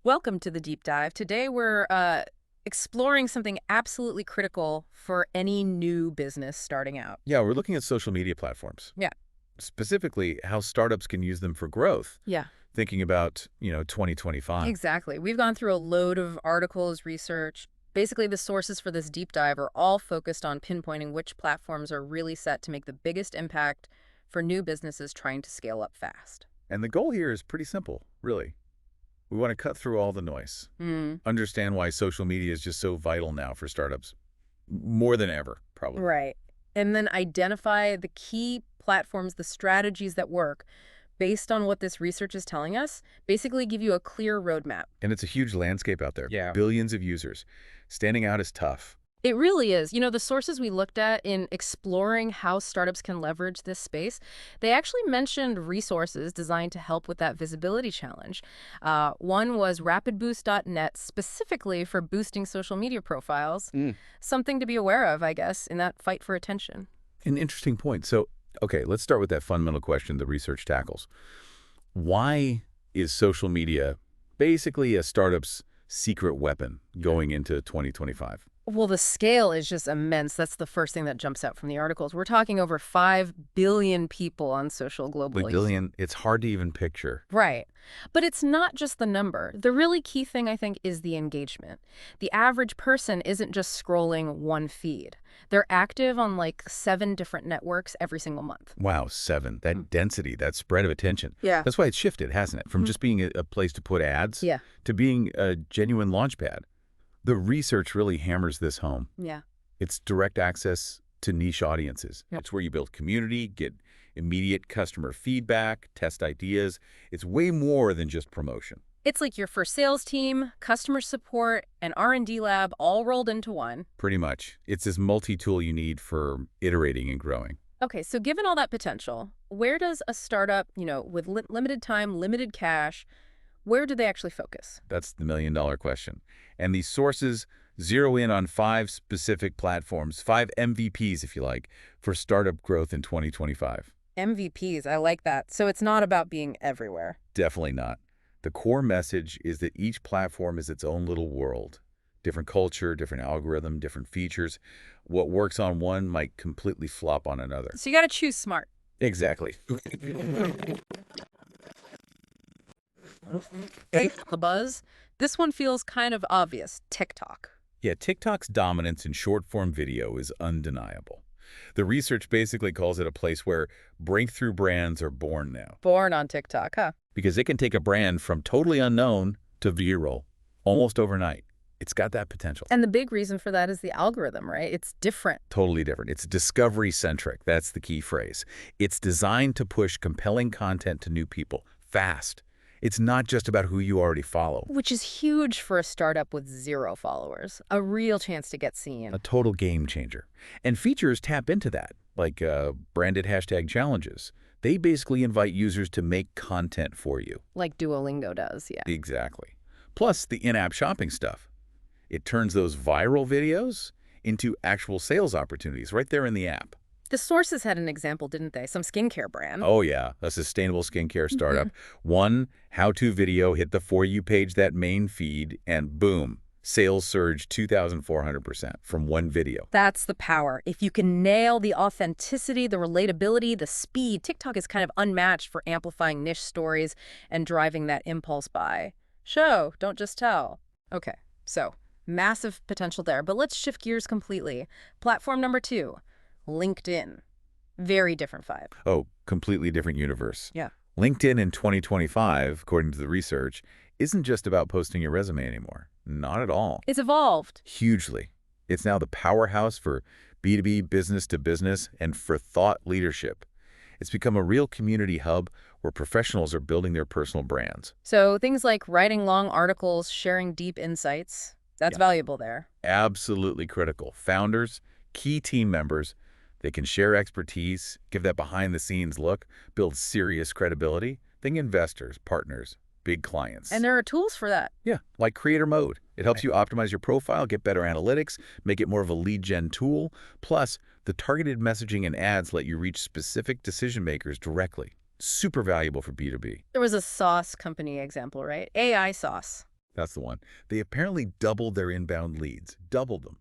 Welcome to the deep dive. Today we're exploring something absolutely critical for any new business starting out. Yeah, we're looking at social media platforms, Yeah. specifically how startups can use them for growth, Yeah, thinking about, 2025. exactly. We've gone through a load of articles, research. Basically, the sources for this deep dive are all focused on pinpointing which platforms are really set to make the biggest impact for new businesses trying to scale up fast. And the goal here is pretty simple, really. We want to cut through all the noise, Hmm. understand why social media is just so vital now for startups, more than ever, probably. Right. And then identify the key platforms, the strategies that work based on what this research is telling us, basically give you a clear roadmap. And it's a huge landscape out there, Yeah. billions of users. Standing out is tough. It really is. You know, the sources we looked at in exploring how startups can leverage this space, they actually mentioned resources designed to help with that visibility challenge. One was rapidboost.net, specifically for boosting social media profiles. Mm. Something to be aware of, I guess, in that fight for attention. An interesting point. So, okay, let's start with that fundamental question the research tackles. Why is social media basically a startup's secret weapon going into 2025? Well, the scale is just immense. That's the first thing that jumps out from the articles. We're talking over 5 billion people on social Like globally. billion, it's hard to even picture. Right. But it's not just the number. The really key thing, I think, is the engagement. The average person isn't just scrolling one feed. They're active on like 7 different networks every single month. Wow, 7. That density, that spread of attention. Yeah. That's why it's shifted, hasn't it? From Mhm. just being a place to put ads Yeah. to being a genuine launchpad. The research really hammers this home. Yeah. It's direct access to niche audiences. Yep. It's where you build community, get immediate customer feedback, test ideas. It's way more than just promotion. It's like your first sales team, customer support, and R&D lab all rolled into one. Pretty much. It's this multi-tool you need for iterating and growing. Okay, so given all that potential, where does a startup, with limited time, limited cash, where do they actually focus? That's the million-dollar question. And these sources zero in on 5 specific platforms, 5 MVPs, if you like, for startup growth in 2025. MVPs, I like that. So it's not about being everywhere. Definitely not. The core message is that each platform is its own little world. Different culture, different algorithm, different features. What works on one might completely flop on another. So you got to choose smart. Exactly. The buzz? This one feels kind of obvious. TikTok. Yeah, TikTok's dominance in short-form video is undeniable. The research basically calls it a place where breakthrough brands are born now, Born on TikTok, huh? because it can take a brand from totally unknown to viral almost overnight. It's got that potential. And the big reason for that is the algorithm, right? It's different. Totally different. It's discovery-centric. That's the key phrase. It's designed to push compelling content to new people fast. It's not just about who you already follow. Which is huge for a startup with 0 followers. A real chance to get seen. A total game changer. And features tap into that, like branded hashtag challenges. They basically invite users to make content for you. Like Duolingo does, yeah. Exactly. Plus the in-app shopping stuff. It turns those viral videos into actual sales opportunities right there in the app. The sources had an example, didn't they? Some skincare brand. Oh yeah, a sustainable skincare startup. One how-to video hit the For You page, that main feed, and boom, sales surged 2,400% from one video. That's the power. If you can nail the authenticity, the relatability, the speed, TikTok is kind of unmatched for amplifying niche stories and driving that impulse buy. Show, don't just tell. Okay, so massive potential there, but let's shift gears completely. Platform number 2, LinkedIn. Very different vibe. Oh, completely different universe. Yeah. LinkedIn in 2025, according to the research, isn't just about posting your resume anymore. Not at all. It's evolved. Hugely. It's now the powerhouse for B2B, business to business, and for thought leadership. It's become a real community hub where professionals are building their personal brands. So things like writing long articles, sharing deep insights, that's Yeah. valuable there. Absolutely critical. Founders, key team members, they can share expertise, give that behind-the-scenes look, build serious credibility. Think investors, partners, big clients. And there are tools for that. Yeah, like Creator Mode. It helps you optimize your profile, get better analytics, make it more of a lead gen tool. Plus, the targeted messaging and ads let you reach specific decision makers directly. Super valuable for B2B. There was a sauce company example, right? AI sauce. That's the one. They apparently doubled their inbound leads. Doubled them.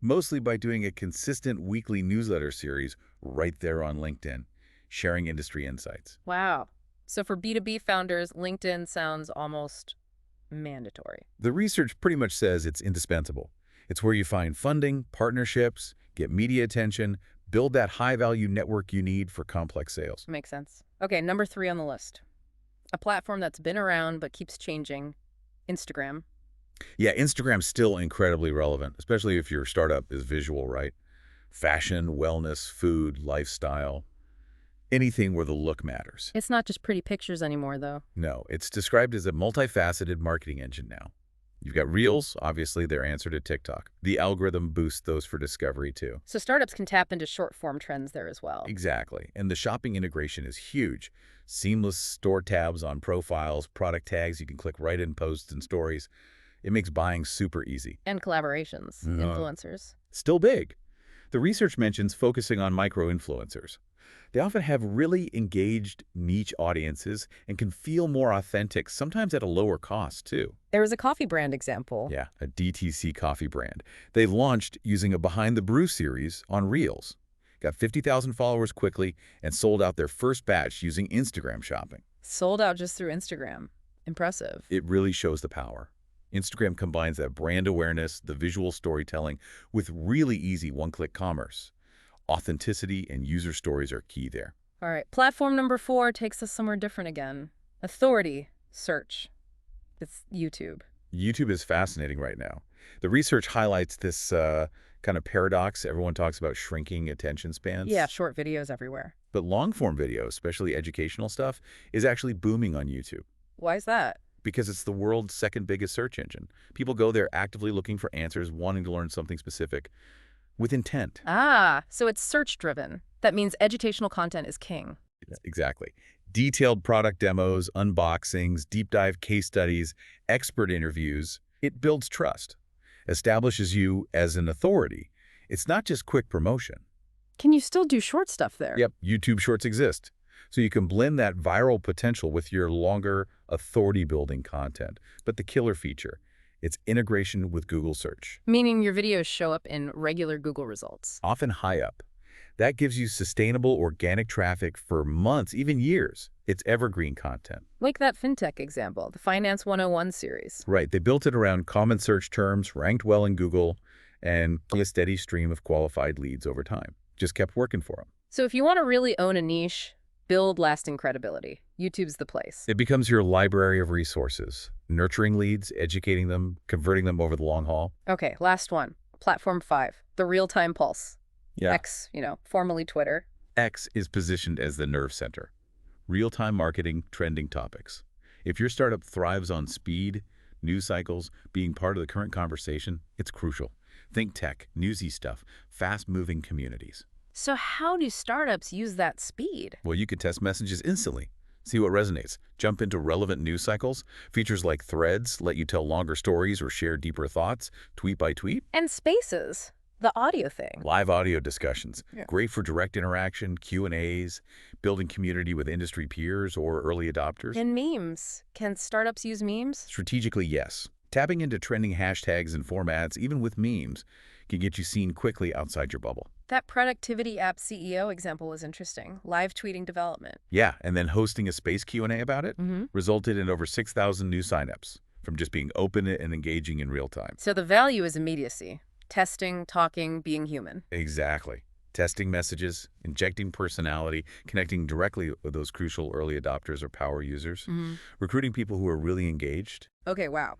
Mostly by doing a consistent weekly newsletter series right there on LinkedIn, sharing industry insights. Wow. So for B2B founders, LinkedIn sounds almost mandatory. The research pretty much says it's indispensable. It's where you find funding, partnerships, get media attention, build that high-value network you need for complex sales. Makes sense. Okay, number 3 on the list. A platform that's been around but keeps changing, Instagram. Yeah, Instagram's still incredibly relevant, especially if your startup is visual, right? Fashion, wellness, food, lifestyle, anything where the look matters. It's not just pretty pictures anymore, though. No, it's described as a multifaceted marketing engine now. You've got Reels, obviously their answer to TikTok. The algorithm boosts those for discovery too. So startups can tap into short-form trends there as well. Exactly. And the shopping integration is huge. Seamless store tabs on profiles, product tags, you can click right in posts and stories. It makes buying super easy. And collaborations, influencers. Still big. The research mentions focusing on micro-influencers. They often have really engaged niche audiences and can feel more authentic, sometimes at a lower cost too. There was a coffee brand example. Yeah, a DTC coffee brand. They launched using a Behind the Brew series on Reels. Got 50,000 followers quickly and sold out their first batch using Instagram shopping. Sold out just through Instagram. Impressive. It really shows the power. Instagram combines that brand awareness, the visual storytelling, with really easy one-click commerce. Authenticity and user stories are key there. All right, platform number 4 takes us somewhere different again. Authority, search. It's YouTube. YouTube is fascinating right now. The research highlights this kind of paradox. Everyone talks about shrinking attention spans. Yeah, short videos everywhere. But long-form video, especially educational stuff, is actually booming on YouTube. Why is that? Because it's the world's second biggest search engine. People go there actively looking for answers, wanting to learn something specific with intent. Ah, so it's search-driven. That means educational content is king. Exactly. Detailed product demos, unboxings, deep dive case studies, expert interviews. It builds trust, establishes you as an authority. It's not just quick promotion. Can you still do short stuff there? Yep, YouTube Shorts exist. So you can blend that viral potential with your longer authority-building content. But the killer feature, it's integration with Google Search. Meaning your videos show up in regular Google results. Often high up. That gives you sustainable organic traffic for months, even years. It's evergreen content. Like that fintech example, the Finance 101 series. Right. They built it around common search terms, ranked well in Google, and a steady stream of qualified leads over time. Just kept working for them. So if you want to really own a niche, build lasting credibility, YouTube's the place. It becomes your library of resources, nurturing leads, educating them, converting them over the long haul. Okay, last one. Platform 5, the real-time pulse. Yeah. X, formerly Twitter. X is positioned as the nerve center. Real-time marketing, trending topics. If your startup thrives on speed, news cycles, being part of the current conversation, it's crucial. Think tech, newsy stuff, fast-moving communities. So how do startups use that speed? Well, you could test messages instantly. See what resonates. Jump into relevant news cycles. Features like threads let you tell longer stories or share deeper thoughts, tweet by tweet. And Spaces, the audio thing. Live audio discussions. Yeah. Great for direct interaction, Q&As, building community with industry peers or early adopters. And memes. Can startups use memes? Strategically, yes. Tapping into trending hashtags and formats, even with memes, can get you seen quickly outside your bubble. That productivity app CEO example was interesting. Live tweeting development. Yeah, and then hosting a space Q&A about it resulted in over 6,000 new signups from just being open and engaging in real time. So the value is immediacy. Testing, talking, being human. Exactly. Testing messages, injecting personality, connecting directly with those crucial early adopters or power users, recruiting people who are really engaged. Okay, wow.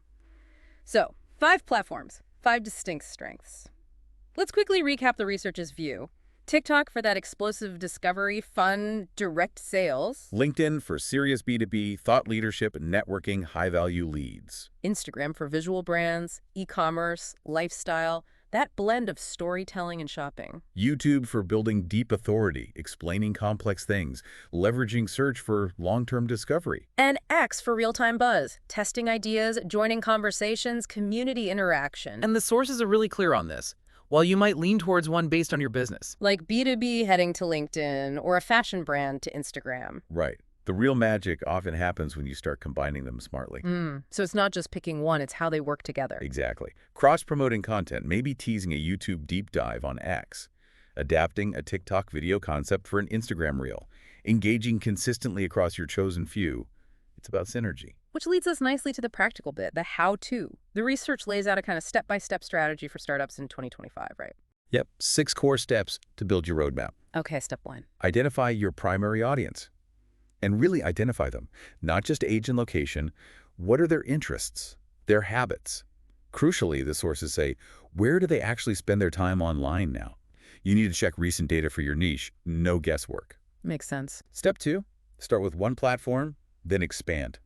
So, 5 platforms, 5 distinct strengths. Let's quickly recap the research's view. TikTok for that explosive discovery, fun, direct sales. LinkedIn for serious B2B, thought leadership, networking, high-value leads. Instagram for visual brands, e-commerce, lifestyle, that blend of storytelling and shopping. YouTube for building deep authority, explaining complex things, leveraging search for long-term discovery. And X for real-time buzz, testing ideas, joining conversations, community interaction. And the sources are really clear on this. While you might lean towards one based on your business. Like B2B heading to LinkedIn or a fashion brand to Instagram. Right. The real magic often happens when you start combining them smartly. So it's not just picking one, it's how they work together. Exactly. Cross-promoting content, maybe teasing a YouTube deep dive on X, adapting a TikTok video concept for an Instagram reel, engaging consistently across your chosen few. It's about synergy. Which leads us nicely to the practical bit, the how-to. The research lays out a kind of step-by-step strategy for startups in 2025, right? Yep, 6 core steps to build your roadmap. Okay, step 1. Identify your primary audience. And really identify them. Not just age and location. What are their interests? Their habits? Crucially, the sources say, where do they actually spend their time online now? You need to check recent data for your niche. No guesswork. Makes sense. Step 2, start with one platform, then expand.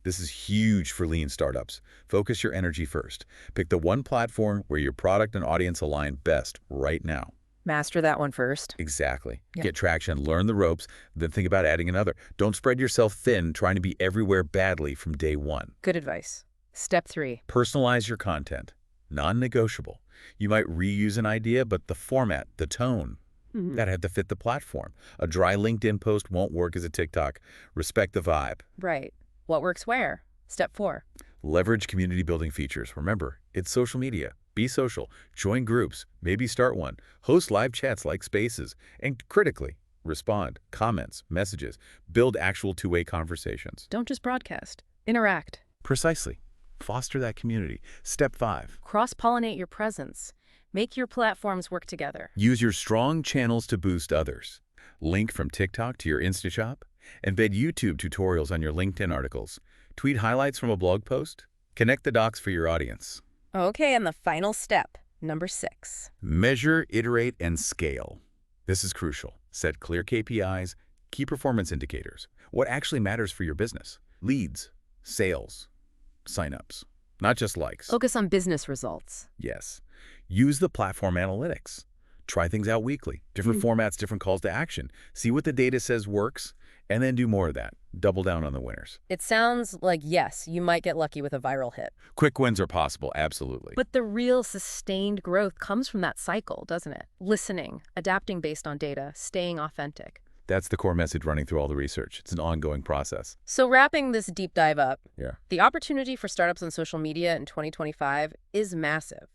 This is huge for lean startups. Focus your energy first. Pick the one platform where your product and audience align best right now. Master that one first. Exactly. Yeah. Get traction, learn the ropes, then think about adding another. Don't spread yourself thin trying to be everywhere badly from day one. Good advice. Step 3. Personalize your content. Non-negotiable. You might reuse an idea, but the format, the tone, that had to fit the platform. A dry LinkedIn post won't work as a TikTok. Respect the vibe. Right. What works where? Step 4. Leverage community building features. Remember, it's social media. Be social. Join groups. Maybe start one. Host live chats like Spaces. And critically, respond. Comments, messages. Build actual two-way conversations. Don't just broadcast. Interact. Precisely. Foster that community. Step 5. Cross-pollinate your presence. Make your platforms work together. Use your strong channels to boost others. Link from TikTok to your InstaShop. Embed YouTube tutorials on your LinkedIn articles. Tweet highlights from a blog post. Connect the dots for your audience. Okay, and the final step, number 6. Measure, iterate, and scale. This is crucial. Set clear KPIs, key performance indicators. What actually matters for your business? Leads, sales, signups, not just likes. Focus on business results. Yes. Use the platform analytics. Try things out weekly. Different formats, different calls to action. See what the data says works, and then do more of that. Double down on the winners. It sounds like, yes, you might get lucky with a viral hit. Quick wins are possible, absolutely. But the real sustained growth comes from that cycle, doesn't it? Listening, adapting based on data, staying authentic. That's the core message running through all the research. It's an ongoing process. So wrapping this deep dive up, Yeah. the opportunity for startups on social media in 2025 is massive,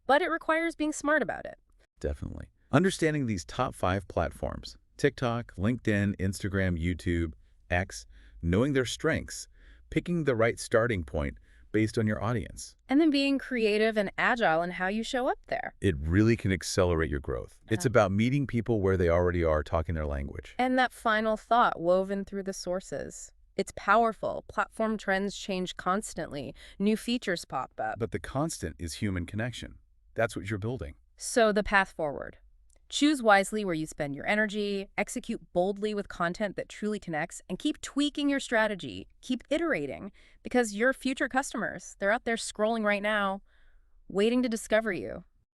but it requires being smart about it. Definitely. Understanding these top 5 platforms, TikTok, LinkedIn, Instagram, YouTube, X, knowing their strengths, picking the right starting point based on your audience. And then being creative and agile in how you show up there. It really can accelerate your growth. It's about meeting people where they already are, talking their language. And that final thought woven through the sources. It's powerful. Platform trends change constantly. New features pop up. But the constant is human connection. That's what you're building. So the path forward. Choose wisely where you spend your energy, execute boldly with content that truly connects, and keep tweaking your strategy. Keep iterating, because your future customers, they're out there scrolling right now, waiting to discover you.